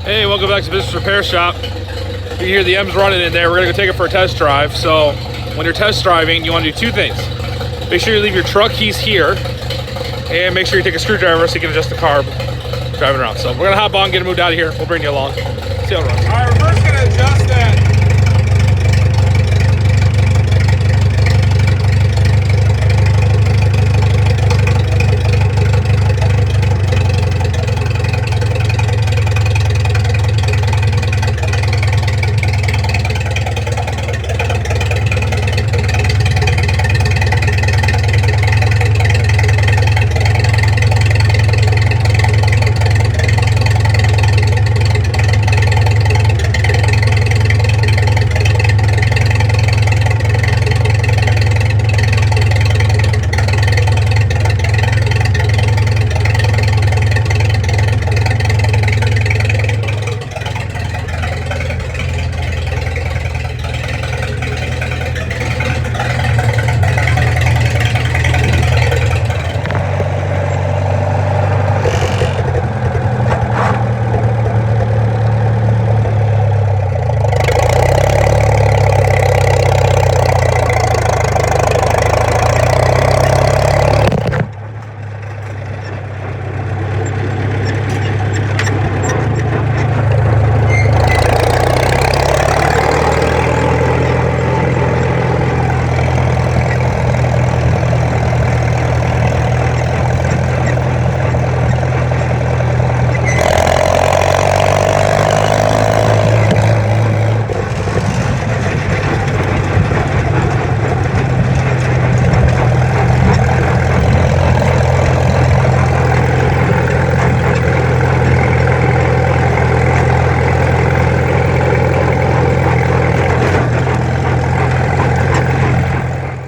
Hey, welcome back to Business Repair Shop. You can hear the M's running in there. We're gonna go take it for a test drive. So when you're test driving, you wanna do two things. Make sure you leave your truck keys here, and make sure you take a screwdriver so you can adjust the carb driving around. So we're gonna hop on, get it moved out of here. We'll bring you along. See how it runs. All right, we're first gonna adjust that.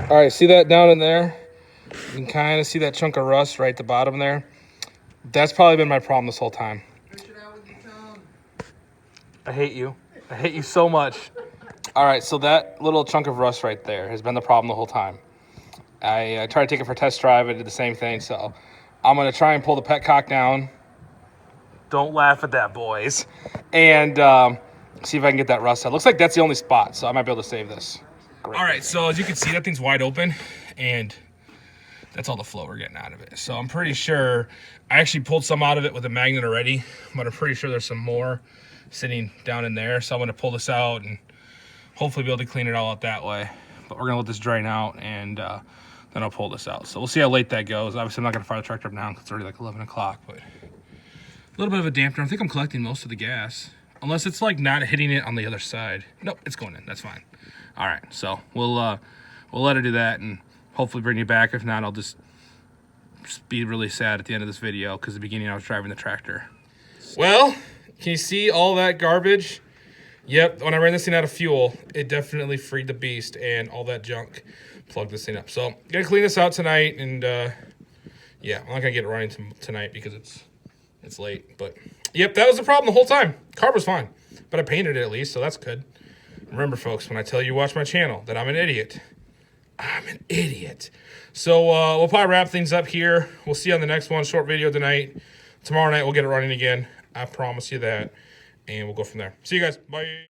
All right, see that down in there? You can kind of see that chunk of rust right at the bottom there. That's probably been my problem this whole time. I hate you. I hate you so much. All right, so that little chunk of rust right there has been the problem the whole time. I tried to take it for a test drive. I did the same thing, so I'm going to try and pull the petcock down. Don't laugh at that, boys. And see if I can get that rust out. Looks like that's the only spot, so I might be able to save this. Great. All right, so as you can see, that thing's wide open, and that's all the flow we're getting out of it. So I'm pretty sure I actually pulled some out of it with a magnet already, but I'm pretty sure there's some more sitting down in there. So I'm gonna pull this out and hopefully be able to clean it all out that way. But we're gonna let this drain out, and then I'll pull this out. So we'll see how late that goes. Obviously, I'm not gonna fire the tractor up now because it's already like 11 o'clock, but a little bit of a dampener. I think I'm collecting most of the gas, unless it's like not hitting it on the other side. Nope, it's going in, that's fine. All right, so we'll let her do that and hopefully bring you back. If not, I'll just be really sad at the end of this video because at the beginning I was driving the tractor. Well, can you see all that garbage? Yep, when I ran this thing out of fuel, it definitely freed the beast and all that junk plugged this thing up. So gonna clean this out tonight, and yeah, I'm not gonna get it running tonight because it's late. But yep, that was the problem the whole time. Carb was fine, but I painted it at least, so that's good. Remember, folks, when I tell you watch my channel that I'm an idiot, I'm an idiot. So we'll probably wrap things up here. We'll see you on the next one. Short video tonight. Tomorrow night we'll get it running again. I promise you that. And we'll go from there. See you guys. Bye.